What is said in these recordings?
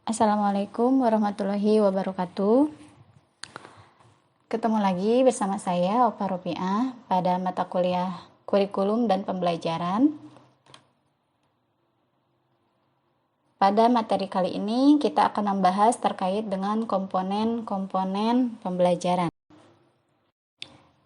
Assalamualaikum warahmatullahi wabarakatuh. Ketemu lagi bersama saya Opa Ropiah pada mata kuliah kurikulum dan pembelajaran. Pada materi kali ini kita akan membahas terkait dengan komponen-komponen pembelajaran.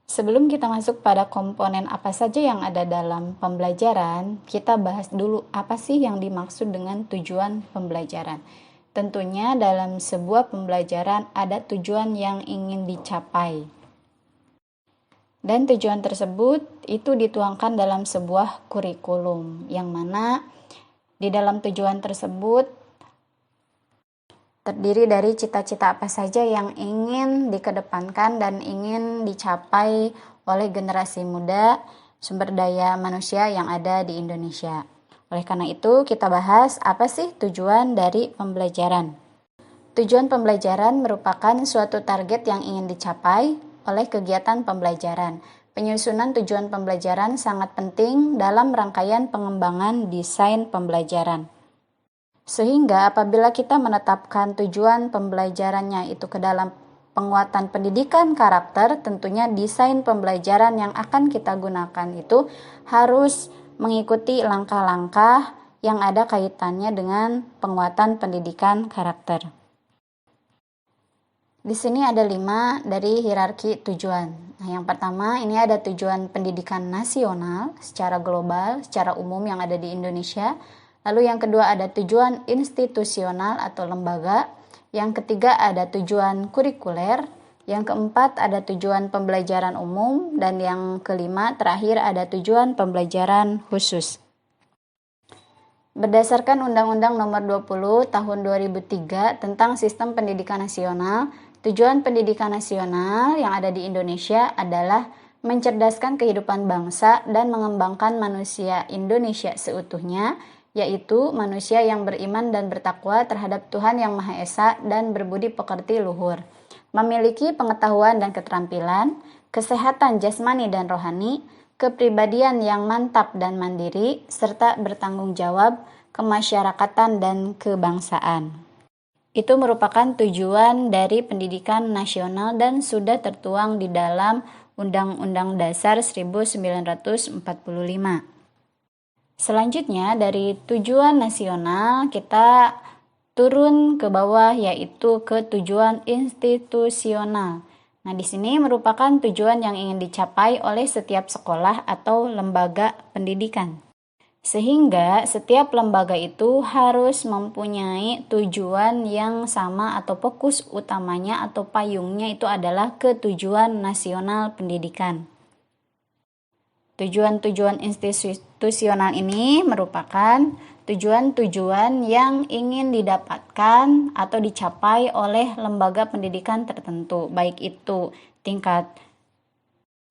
Sebelum kita masuk pada komponen apa saja yang ada dalam pembelajaran, kita bahas dulu apa sih yang dimaksud dengan tujuan pembelajaran. Tentunya dalam sebuah pembelajaran ada tujuan yang ingin dicapai. Dan tujuan tersebut itu dituangkan dalam sebuah kurikulum, yang mana di dalam tujuan tersebut terdiri dari cita-cita apa saja yang ingin dikedepankan dan ingin dicapai oleh generasi muda sumber daya manusia yang ada di Indonesia. Oleh karena itu, kita bahas apa sih tujuan dari pembelajaran. Tujuan pembelajaran merupakan suatu target yang ingin dicapai oleh kegiatan pembelajaran. Penyusunan tujuan pembelajaran sangat penting dalam rangkaian pengembangan desain pembelajaran. Sehingga apabila kita menetapkan tujuan pembelajarannya itu ke dalam penguatan pendidikan karakter, tentunya desain pembelajaran yang akan kita gunakan itu harus mengikuti langkah-langkah yang ada kaitannya dengan penguatan pendidikan karakter. Di sini ada 5 dari hierarki tujuan. Nah, yang pertama ini ada tujuan pendidikan nasional secara global, secara umum yang ada di Indonesia. Lalu yang kedua ada tujuan institusional atau lembaga. Yang ketiga ada tujuan kurikuler. Yang keempat ada tujuan pembelajaran umum, dan yang kelima terakhir ada tujuan pembelajaran khusus. Berdasarkan Undang-Undang Nomor 20 Tahun 2003 tentang Sistem Pendidikan Nasional, tujuan pendidikan nasional yang ada di Indonesia adalah mencerdaskan kehidupan bangsa dan mengembangkan manusia Indonesia seutuhnya, yaitu manusia yang beriman dan bertakwa terhadap Tuhan Yang Maha Esa dan berbudi pekerti luhur, memiliki pengetahuan dan keterampilan, kesehatan jasmani dan rohani, kepribadian yang mantap dan mandiri, serta bertanggung jawab, kemasyarakatan dan kebangsaan. Itu merupakan tujuan dari pendidikan nasional dan sudah tertuang di dalam Undang-Undang Dasar 1945. Selanjutnya dari tujuan nasional kita turun ke bawah, yaitu ke tujuan institusional. Nah, di sini merupakan tujuan yang ingin dicapai oleh setiap sekolah atau lembaga pendidikan. Sehingga setiap lembaga itu harus mempunyai tujuan yang sama atau fokus utamanya atau payungnya itu adalah ke tujuan nasional pendidikan. Tujuan-tujuan institusional ini merupakan tujuan-tujuan yang ingin didapatkan atau dicapai oleh lembaga pendidikan tertentu, baik itu tingkat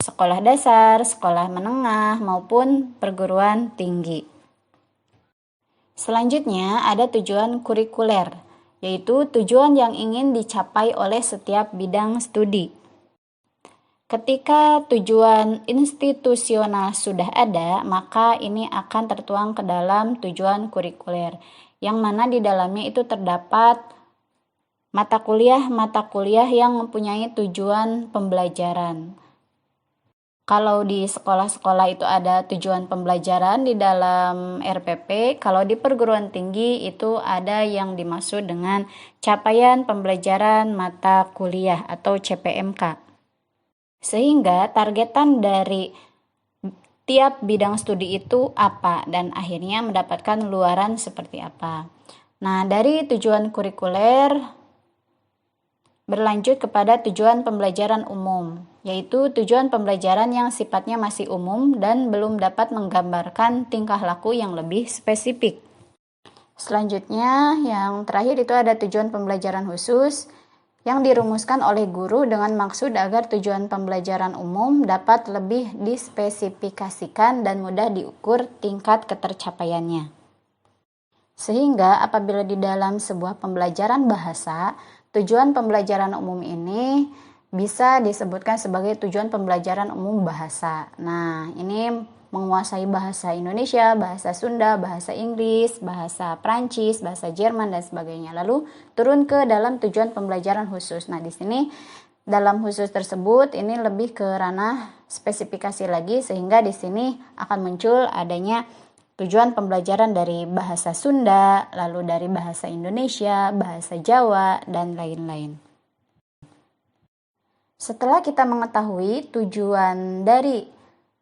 sekolah dasar, sekolah menengah, maupun perguruan tinggi. Selanjutnya ada tujuan kurikuler, yaitu tujuan yang ingin dicapai oleh setiap bidang studi. Ketika tujuan institusional sudah ada, maka ini akan tertuang ke dalam tujuan kurikuler, yang mana di dalamnya itu terdapat mata kuliah yang mempunyai tujuan pembelajaran. Kalau di sekolah-sekolah itu ada tujuan pembelajaran di dalam RPP, kalau di perguruan tinggi itu ada yang dimaksud dengan capaian pembelajaran mata kuliah atau CPMK. Sehingga targetan dari tiap bidang studi itu apa dan akhirnya mendapatkan luaran seperti apa. Nah, dari tujuan kurikuler berlanjut kepada tujuan pembelajaran umum, yaitu tujuan pembelajaran yang sifatnya masih umum dan belum dapat menggambarkan tingkah laku yang lebih spesifik. Selanjutnya, yang terakhir itu ada tujuan pembelajaran khusus yang dirumuskan oleh guru dengan maksud agar tujuan pembelajaran umum dapat lebih dispesifikasikan dan mudah diukur tingkat ketercapaiannya. Sehingga apabila di dalam sebuah pembelajaran bahasa, tujuan pembelajaran umum ini bisa disebutkan sebagai tujuan pembelajaran umum bahasa. Nah, ini menguasai bahasa Indonesia, bahasa Sunda, bahasa Inggris, bahasa Prancis, bahasa Jerman, dan sebagainya. Lalu turun ke dalam tujuan pembelajaran khusus. Nah, di sini dalam khusus tersebut ini lebih ke ranah spesifikasi lagi, sehingga di sini akan muncul adanya tujuan pembelajaran dari bahasa Sunda, lalu dari bahasa Indonesia, bahasa Jawa, dan lain-lain. Setelah kita mengetahui tujuan dari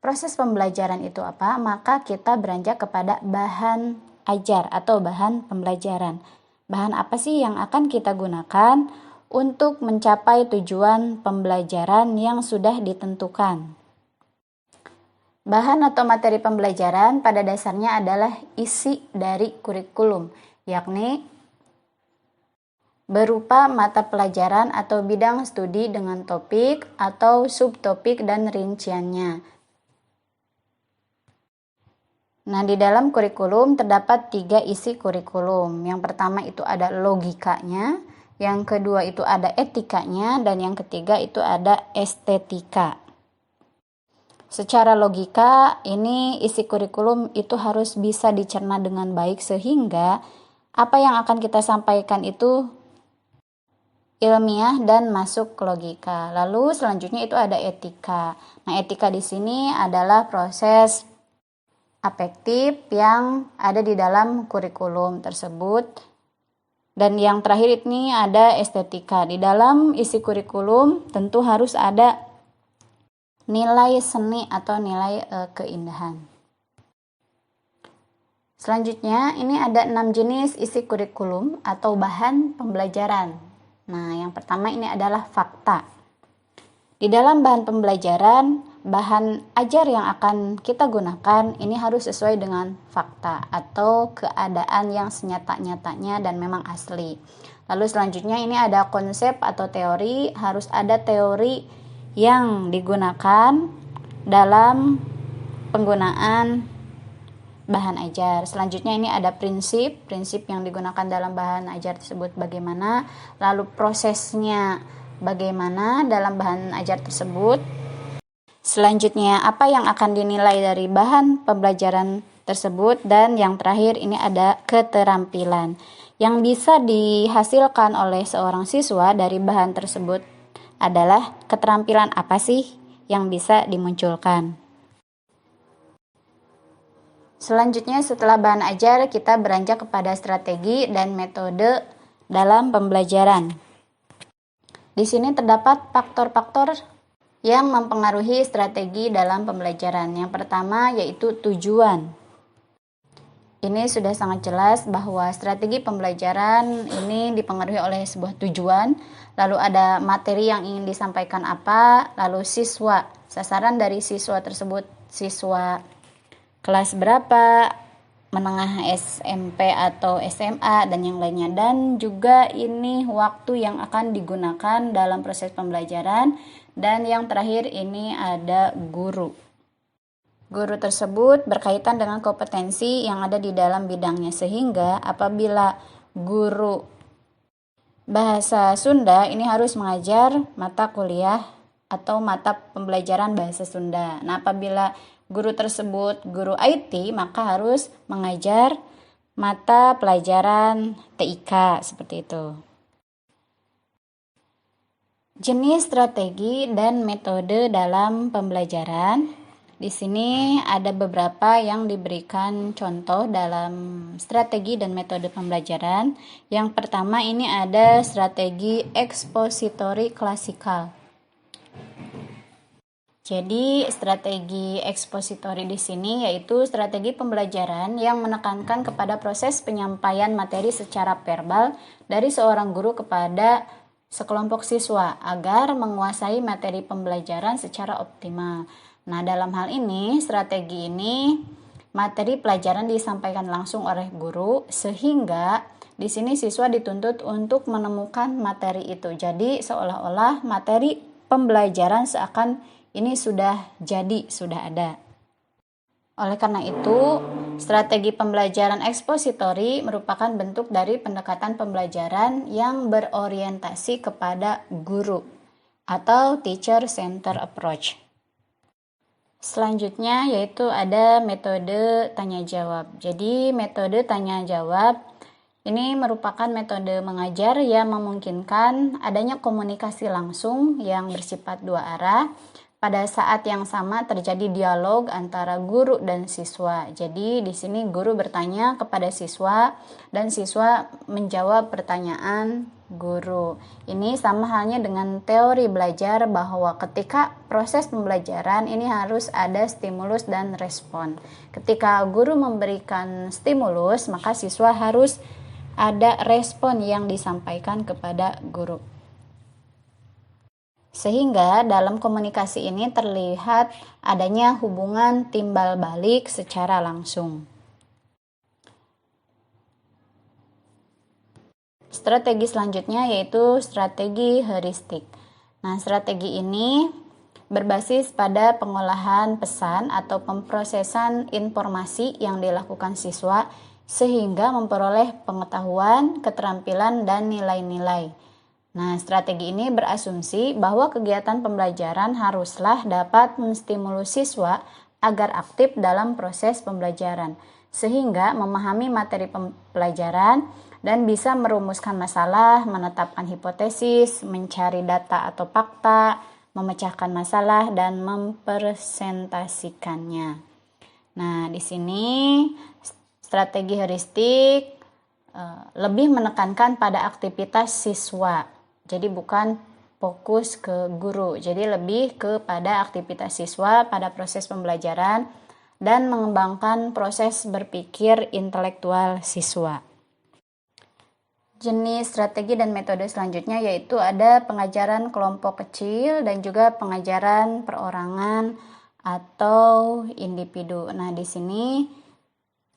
proses pembelajaran itu apa, maka kita beranjak kepada bahan ajar atau bahan pembelajaran. Bahan apa sih yang akan kita gunakan untuk mencapai tujuan pembelajaran yang sudah ditentukan? Bahan atau materi pembelajaran pada dasarnya adalah isi dari kurikulum, yakni berupa mata pelajaran atau bidang studi dengan topik atau subtopik dan rinciannya. Nah, di dalam kurikulum terdapat 3 isi kurikulum. Yang pertama itu ada logikanya, yang kedua itu ada etikanya, dan yang ketiga itu ada estetika. Secara logika, ini isi kurikulum itu harus bisa dicerna dengan baik sehingga apa yang akan kita sampaikan itu ilmiah dan masuk ke logika. Lalu selanjutnya itu ada etika. Nah, etika di sini adalah proses afektif yang ada di dalam kurikulum tersebut. Dan yang terakhir ini ada estetika. Di dalam isi kurikulum tentu harus ada nilai seni atau nilai keindahan. Selanjutnya ini ada 6 jenis isi kurikulum atau bahan pembelajaran. Nah, yang pertama ini adalah fakta. Di dalam bahan pembelajaran, bahan ajar yang akan kita gunakan ini harus sesuai dengan fakta atau keadaan yang senyata-nyatanya dan memang asli. Lalu selanjutnya ini ada konsep atau teori, harus ada teori yang digunakan dalam penggunaan bahan ajar. Selanjutnya ini ada prinsip yang digunakan dalam bahan ajar tersebut bagaimana, lalu prosesnya bagaimana dalam bahan ajar tersebut. Selanjutnya apa yang akan dinilai dari bahan pembelajaran tersebut, dan yang terakhir ini ada keterampilan yang bisa dihasilkan oleh seorang siswa dari bahan tersebut adalah keterampilan apa sih yang bisa dimunculkan. Selanjutnya setelah bahan ajar kita beranjak kepada strategi dan metode dalam pembelajaran. Di sini terdapat faktor-faktor yang mempengaruhi strategi dalam pembelajaran. Yang pertama yaitu tujuan. Ini sudah sangat jelas bahwa strategi pembelajaran ini dipengaruhi oleh sebuah tujuan, lalu ada materi yang ingin disampaikan apa, lalu siswa, sasaran dari siswa tersebut, siswa kelas berapa, menengah SMP atau SMA, dan yang lainnya. Dan juga ini waktu yang akan digunakan dalam proses pembelajaran. Dan yang terakhir ini ada guru. Guru tersebut berkaitan dengan kompetensi yang ada di dalam bidangnya, sehingga apabila guru bahasa Sunda ini harus mengajar mata kuliah atau mata pembelajaran bahasa Sunda. Nah, apabila guru tersebut guru IT, maka harus mengajar mata pelajaran TIK, seperti itu. Jenis strategi dan metode dalam pembelajaran. Di sini ada beberapa yang diberikan contoh dalam strategi dan metode pembelajaran. Yang pertama ini ada strategi ekspositori klasikal. Jadi strategi ekspositori di sini yaitu strategi pembelajaran yang menekankan kepada proses penyampaian materi secara verbal dari seorang guru kepada sekelompok siswa agar menguasai materi pembelajaran secara optimal. Nah, dalam hal ini strategi ini materi pelajaran disampaikan langsung oleh guru, sehingga di sini siswa dituntut untuk menemukan materi itu. Jadi seolah-olah materi pembelajaran seakan ini sudah jadi, sudah ada. Oleh karena itu, strategi pembelajaran ekspositori merupakan bentuk dari pendekatan pembelajaran yang berorientasi kepada guru atau teacher center approach. Selanjutnya yaitu ada metode tanya jawab. Jadi metode tanya jawab ini merupakan metode mengajar yang memungkinkan adanya komunikasi langsung yang bersifat dua arah. Pada saat yang sama terjadi dialog antara guru dan siswa. Jadi di sini guru bertanya kepada siswa dan siswa menjawab pertanyaan guru. Ini sama halnya dengan teori belajar bahwa ketika proses pembelajaran ini harus ada stimulus dan respon. Ketika guru memberikan stimulus, maka siswa harus ada respon yang disampaikan kepada guru. Sehingga dalam komunikasi ini terlihat adanya hubungan timbal balik secara langsung. Strategi selanjutnya yaitu strategi heuristik. Nah, strategi ini berbasis pada pengolahan pesan atau pemrosesan informasi yang dilakukan siswa sehingga memperoleh pengetahuan, keterampilan, dan nilai-nilai. Nah, strategi ini berasumsi bahwa kegiatan pembelajaran haruslah dapat menstimulus siswa agar aktif dalam proses pembelajaran, sehingga memahami materi pembelajaran dan bisa merumuskan masalah, menetapkan hipotesis, mencari data atau fakta, memecahkan masalah, dan mempresentasikannya. Nah, di sini strategi heuristik lebih menekankan pada aktivitas siswa. Jadi bukan fokus ke guru, jadi lebih kepada aktivitas siswa pada proses pembelajaran dan mengembangkan proses berpikir intelektual siswa. Jenis strategi dan metode selanjutnya yaitu ada pengajaran kelompok kecil dan juga pengajaran perorangan atau individu. Nah, di sini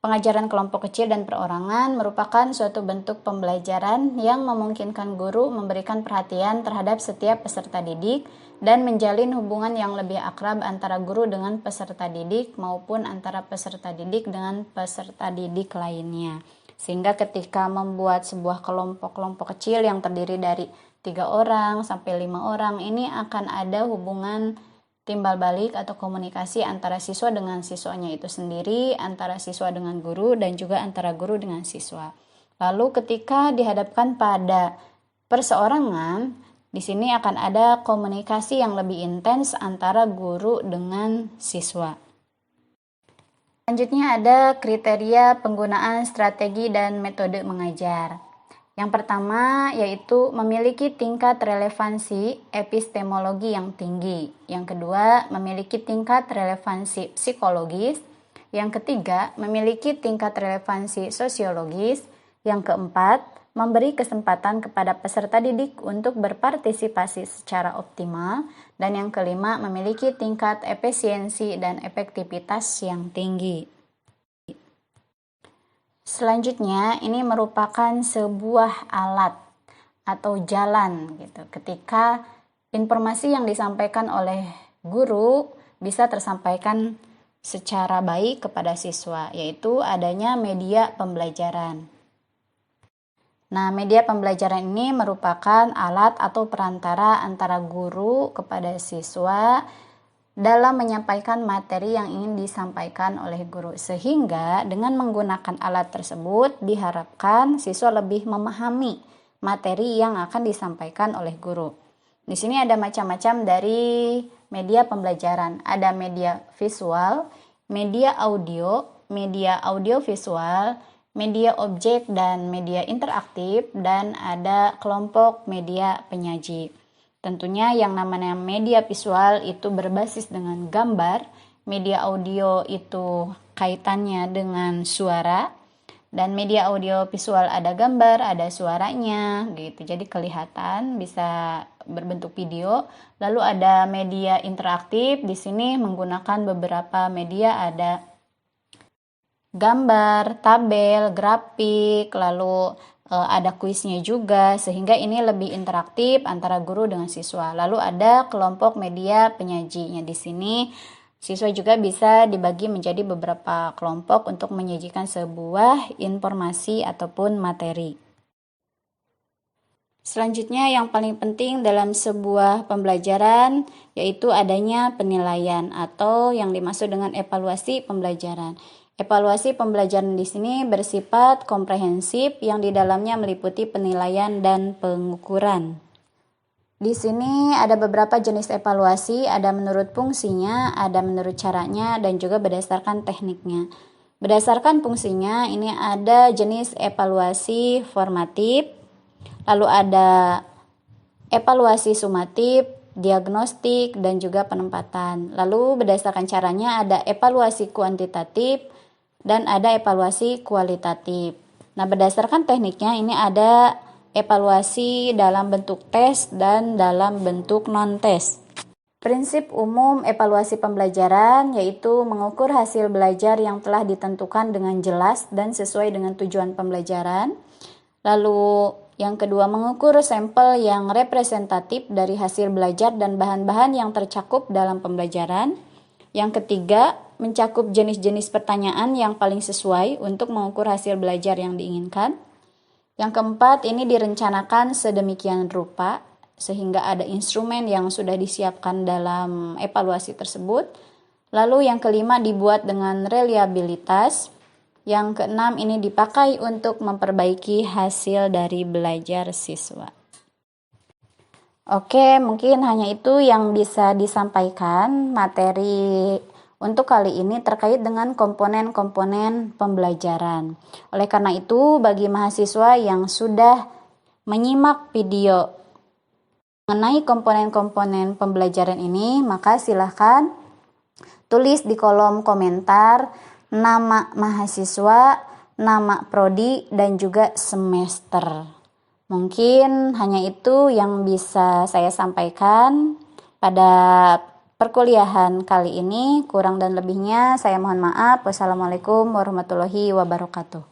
pengajaran kelompok kecil dan perorangan merupakan suatu bentuk pembelajaran yang memungkinkan guru memberikan perhatian terhadap setiap peserta didik dan menjalin hubungan yang lebih akrab antara guru dengan peserta didik maupun antara peserta didik dengan peserta didik lainnya. Sehingga ketika membuat sebuah kelompok-kelompok kecil yang terdiri dari 3 orang sampai 5 orang, ini akan ada hubungan timbal balik atau komunikasi antara siswa dengan siswanya itu sendiri, antara siswa dengan guru, dan juga antara guru dengan siswa. Lalu ketika dihadapkan pada perseorangan, di sini akan ada komunikasi yang lebih intens antara guru dengan siswa. Selanjutnya ada kriteria penggunaan strategi dan metode mengajar. Yang pertama yaitu memiliki tingkat relevansi epistemologi yang tinggi. Yang kedua, memiliki tingkat relevansi psikologis. Yang ketiga, memiliki tingkat relevansi sosiologis. Yang keempat, memberi kesempatan kepada peserta didik untuk berpartisipasi secara optimal. Dan yang kelima, memiliki tingkat efisiensi dan efektivitas yang tinggi. Selanjutnya, ini merupakan sebuah alat atau jalan gitu. Ketika informasi yang disampaikan oleh guru bisa tersampaikan secara baik kepada siswa, yaitu adanya media pembelajaran. Nah, media pembelajaran ini merupakan alat atau perantara antara guru kepada siswa dalam menyampaikan materi yang ingin disampaikan oleh guru, sehingga dengan menggunakan alat tersebut diharapkan siswa lebih memahami materi yang akan disampaikan oleh guru. Di sini ada macam-macam dari media pembelajaran, ada media visual, media audio visual, media objek dan media interaktif, dan ada kelompok media penyaji. Tentunya yang namanya media visual itu berbasis dengan gambar, media audio itu kaitannya dengan suara, dan media audio visual ada gambar, ada suaranya gitu. Jadi kelihatan bisa berbentuk video. Lalu ada media interaktif, di sini menggunakan beberapa media, ada gambar, tabel, grafik, lalu ada kuisnya juga, sehingga ini lebih interaktif antara guru dengan siswa. Lalu ada kelompok media penyajinya. Di sini siswa juga bisa dibagi menjadi beberapa kelompok untuk menyajikan sebuah informasi ataupun materi. Selanjutnya yang paling penting dalam sebuah pembelajaran yaitu adanya penilaian atau yang dimaksud dengan evaluasi pembelajaran. Evaluasi pembelajaran di sini bersifat komprehensif yang di dalamnya meliputi penilaian dan pengukuran. Di sini ada beberapa jenis evaluasi, ada menurut fungsinya, ada menurut caranya, dan juga berdasarkan tekniknya. Berdasarkan fungsinya, ini ada jenis evaluasi formatif, lalu ada evaluasi sumatif, diagnostik, dan juga penempatan. Lalu berdasarkan caranya ada evaluasi kuantitatif dan ada evaluasi kualitatif. Nah, berdasarkan tekniknya ini ada evaluasi dalam bentuk tes dan dalam bentuk non-tes. Prinsip umum evaluasi pembelajaran yaitu mengukur hasil belajar yang telah ditentukan dengan jelas dan sesuai dengan tujuan pembelajaran. Lalu yang kedua, mengukur sampel yang representatif dari hasil belajar dan bahan-bahan yang tercakup dalam pembelajaran. Yang ketiga, mencakup jenis-jenis pertanyaan yang paling sesuai untuk mengukur hasil belajar yang diinginkan. Yang keempat, ini direncanakan sedemikian rupa sehingga ada instrumen yang sudah disiapkan dalam evaluasi tersebut. Lalu yang kelima, dibuat dengan reliabilitas. Yang keenam, ini dipakai untuk memperbaiki hasil dari belajar siswa. Oke, mungkin hanya itu yang bisa disampaikan materi untuk kali ini terkait dengan komponen-komponen pembelajaran. Oleh karena itu, bagi mahasiswa yang sudah menyimak video mengenai komponen-komponen pembelajaran ini, maka silahkan tulis di kolom komentar nama mahasiswa, nama prodi, dan juga semester. Mungkin hanya itu yang bisa saya sampaikan pada perkuliahan kali ini. Kurang dan lebihnya saya mohon maaf. Wassalamualaikum warahmatullahi wabarakatuh.